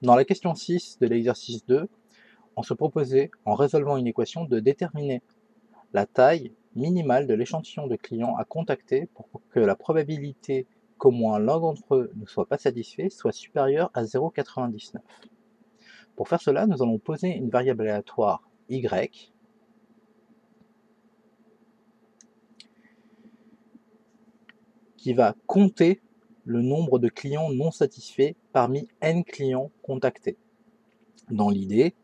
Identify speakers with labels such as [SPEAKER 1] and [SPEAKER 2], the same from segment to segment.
[SPEAKER 1] Dans la question 6 de l'exercice 2, on se proposait, en résolvant une équation, de déterminer la taille minimale de l'échantillon de clients à contacter pour que la probabilité qu'au moins l'un d'entre eux ne soit pas satisfait soit supérieure à 0,99. Pour faire cela, nous allons poser une variable aléatoire y qui va compter le nombre de clients non satisfaits parmi n clients contactés. Dans l'idée,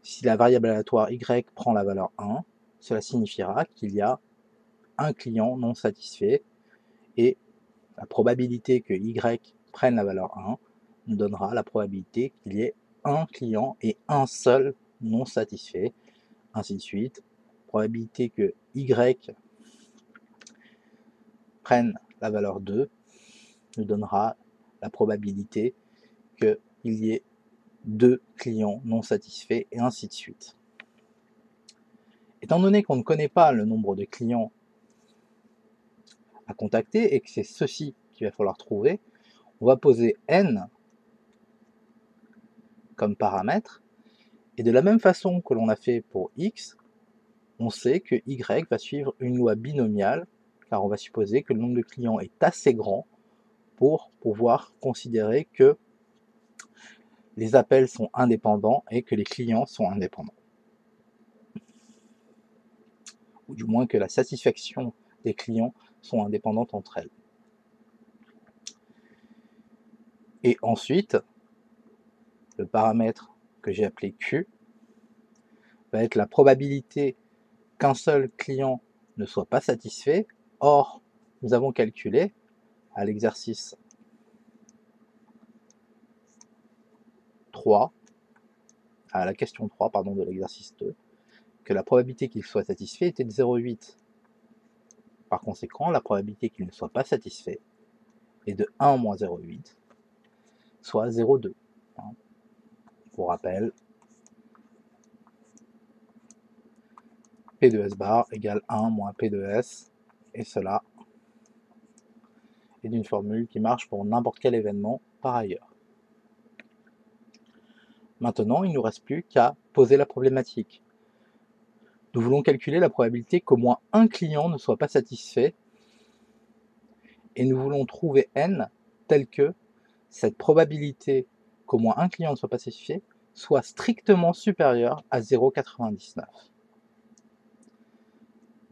[SPEAKER 1] si la variable aléatoire y prend la valeur 1, cela signifiera qu'il y a un client non satisfait et la probabilité que y prenne la valeur 1 nous donnera la probabilité qu'il y ait un client et un seul non satisfait, ainsi de suite. Probabilité que y prenne la valeur 2 nous donnera la probabilité qu'il y ait 2 clients non satisfaits, et ainsi de suite. Étant donné qu'on ne connaît pas le nombre de clients à contacter et que c'est ceci qu'il va falloir trouver, on va poser n comme paramètre, et de la même façon que l'on a fait pour x, on sait que y va suivre une loi binomiale, car on va supposer que le nombre de clients est assez grand pour pouvoir considérer que les appels sont indépendants et que les clients sont indépendants. Ou du moins que la satisfaction des clients sont indépendantes entre elles. Et ensuite, le paramètre que j'ai appelé Q va être la probabilité qu'un seul client ne soit pas satisfait. Or, nous avons calculé à l'exercice 3, à la question 3 pardon, de l'exercice 2, que la probabilité qu'il soit satisfait était de 0,8. Par conséquent, la probabilité qu'il ne soit pas satisfait est de 1 moins 0,8, soit 0,2. Pour rappel, P de S bar égale 1 moins P de S, et cela est une formule qui marche pour n'importe quel événement par ailleurs. Maintenant, il ne nous reste plus qu'à poser la problématique. Nous voulons calculer la probabilité qu'au moins un client ne soit pas satisfait, et nous voulons trouver n tel que cette probabilité qu'au moins un client ne soit pas satisfait soit strictement supérieure à 0,99.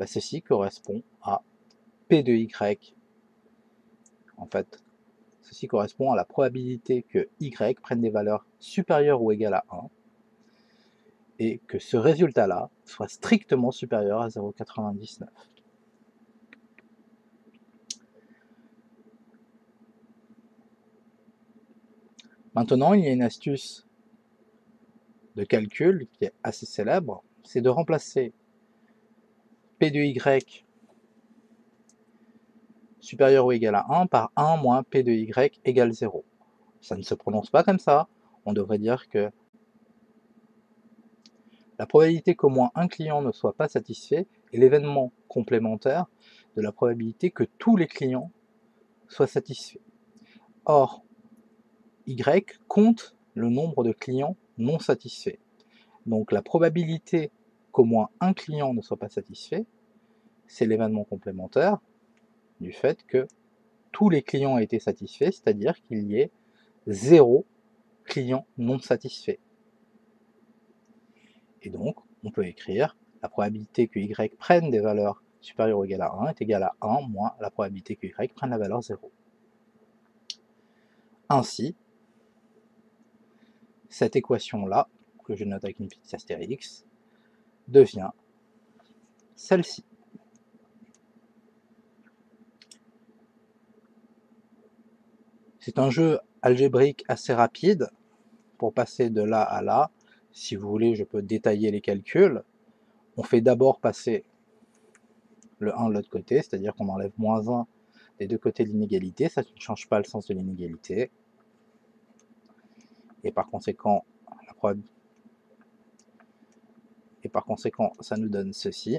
[SPEAKER 1] Ceci correspond à P de Y. En fait, ceci correspond à la probabilité que Y prenne des valeurs supérieures ou égales à 1, et que ce résultat-là soit strictement supérieur à 0,99. Maintenant, il y a une astuce de calcul qui est assez célèbre, c'est de remplacer P de Y supérieur ou égal à 1 par 1 moins P de Y égale 0. Ça ne se prononce pas comme ça, on devrait dire que la probabilité qu'au moins un client ne soit pas satisfait est l'événement complémentaire de la probabilité que tous les clients soient satisfaits. Or, Y compte le nombre de clients non satisfaits. Donc la probabilité qu'au moins un client ne soit pas satisfait, c'est l'événement complémentaire du fait que tous les clients aient été satisfaits, c'est-à-dire qu'il y ait 0 client non satisfait. Et donc, on peut écrire la probabilité que Y prenne des valeurs supérieures ou égales à 1 est égale à 1 moins la probabilité que Y prenne la valeur 0. Ainsi, cette équation-là, que je note avec une petite astérix, devient celle-ci. C'est un jeu algébrique assez rapide. Pour passer de là à là, si vous voulez, je peux détailler les calculs. On fait d'abord passer le 1 de l'autre côté, c'est-à-dire qu'on enlève moins 1 des deux côtés de l'inégalité, ça ne change pas le sens de l'inégalité. Et par conséquent, ça nous donne ceci.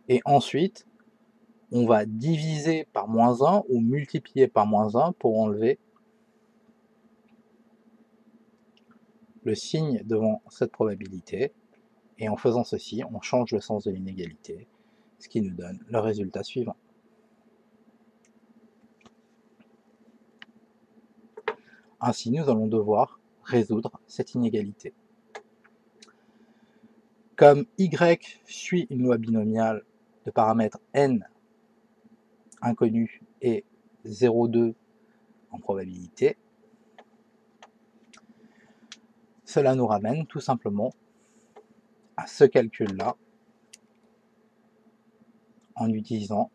[SPEAKER 1] Et ensuite, on va diviser par moins 1 ou multiplier par moins 1 pour enlever le signe devant cette probabilité. Et en faisant ceci, on change le sens de l'inégalité, ce qui nous donne le résultat suivant. Ainsi, nous allons devoir résoudre cette inégalité. Comme y suit une loi binomiale de paramètres n inconnus et 0,2 en probabilité, cela nous ramène tout simplement à ce calcul-là en utilisant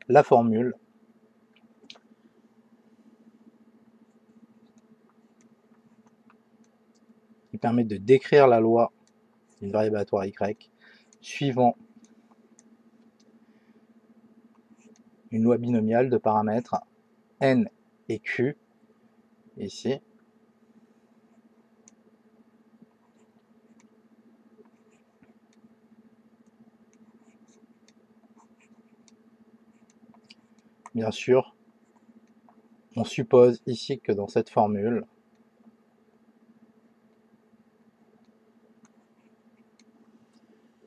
[SPEAKER 1] la formule qui permet de décrire la loi d'une variable aléatoire y suivant une loi binomiale de paramètres n et q, ici, bien sûr, on suppose ici que dans cette formule,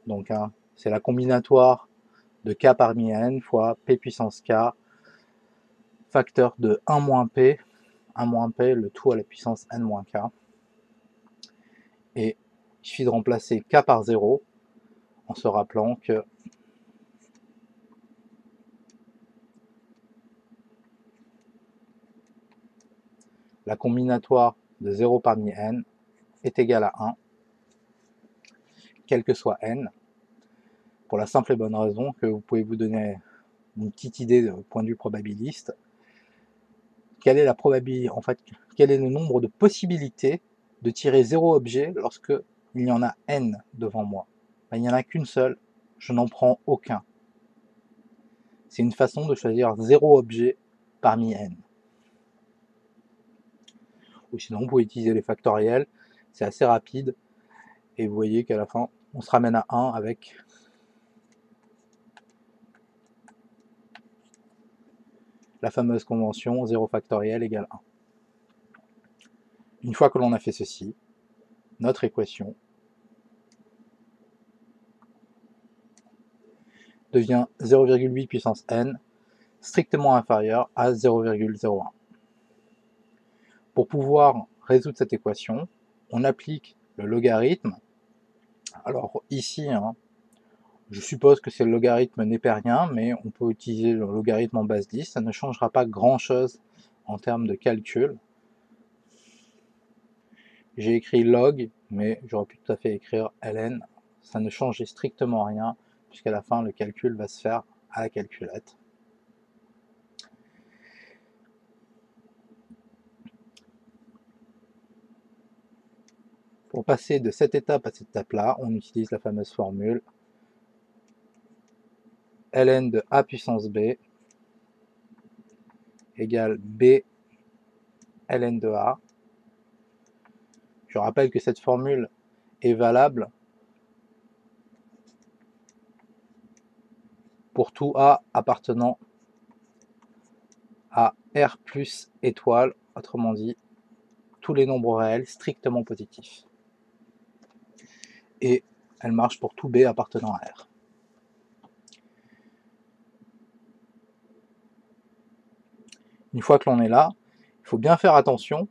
[SPEAKER 1] donc c'est la combinatoire de k parmi n fois p puissance k, facteur de 1 moins p, le tout à la puissance n moins k. Et il suffit de remplacer k par 0 en se rappelant que la combinatoire de 0 parmi n est égale à 1, quel que soit n, pour la simple et bonne raison que vous pouvez vous donner une petite idée de point de vue probabiliste. Quelle est la probabilité, en fait, quel est le nombre de possibilités de tirer 0 objet lorsque il y en a n devant moi? Ben, il n'y en a qu'une seule, je n'en prends aucun. C'est une façon de choisir 0 objet parmi n. Ou sinon, vous pouvez utiliser les factoriels, c'est assez rapide, et vous voyez qu'à la fin, on se ramène à 1 avec la fameuse convention 0 factoriel égale 1. Une fois que l'on a fait ceci, notre équation devient 0,8 puissance n, strictement inférieur à 0,01. Pour pouvoir résoudre cette équation, on applique le logarithme. Alors ici, je suppose que c'est le logarithme népérien, mais on peut utiliser le logarithme en base 10, ça ne changera pas grand-chose en termes de calcul. J'ai écrit log, mais j'aurais pu tout à fait écrire ln, ça ne changeait strictement rien, puisqu'à la fin, le calcul va se faire à la calculette. Pour passer de cette étape à cette étape-là, on utilise la fameuse formule ln de a puissance b égale b ln de a. Je rappelle que cette formule est valable pour tout a appartenant à R plus étoile, autrement dit, tous les nombres réels strictement positifs. Et elle marche pour tout B appartenant à R. Une fois que l'on est là, il faut bien faire attention.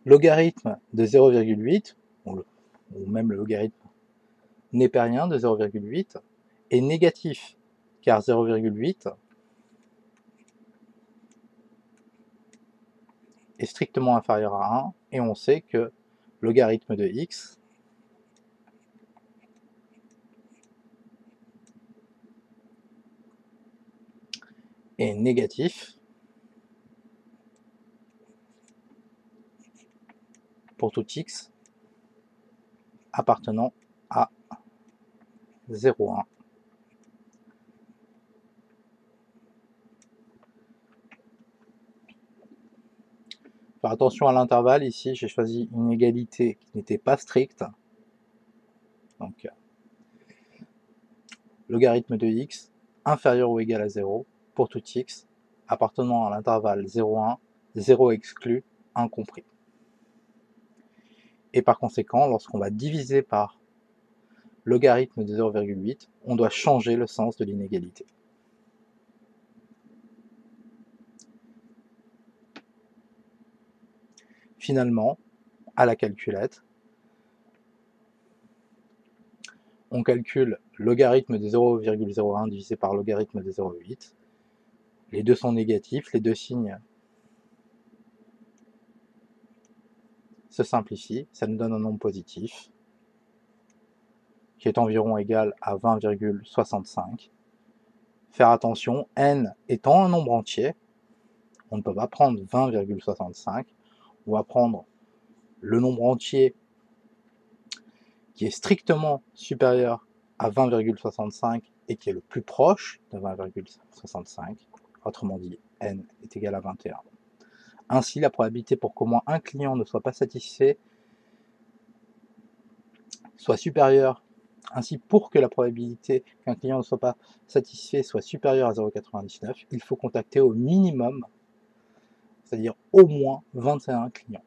[SPEAKER 1] Logarithme de 0,8, ou même le logarithme népérien de 0,8, est négatif, car 0,8 est strictement inférieur à 1, et on sait que logarithme de x est négatif pour tout x appartenant à 0,1. Faire attention à l'intervalle, ici j'ai choisi une égalité qui n'était pas stricte. Donc logarithme de x inférieur ou égal à 0 pour tout x appartenant à l'intervalle 0,1, 0 exclu, 1 compris. Et par conséquent, lorsqu'on va diviser par logarithme de 0,8, on doit changer le sens de l'inégalité. Finalement, à la calculette, on calcule logarithme de 0,01 divisé par logarithme de 0,8. Les deux sont négatifs, les deux signes se simplifient, ça nous donne un nombre positif qui est environ égal à 20,65. Faire attention, n étant un nombre entier, on ne peut pas prendre 20,65, on va prendre le nombre entier qui est strictement supérieur à 20,65 et qui est le plus proche de 20,65, autrement dit n est égal à 21. Ainsi, la probabilité pour qu'au moins un client ne soit pas satisfait soit supérieure. Ainsi, pour que la probabilité qu'un client ne soit pas satisfait soit supérieure à 0,99, il faut contacter au minimum, c'est-à-dire au moins 21 clients.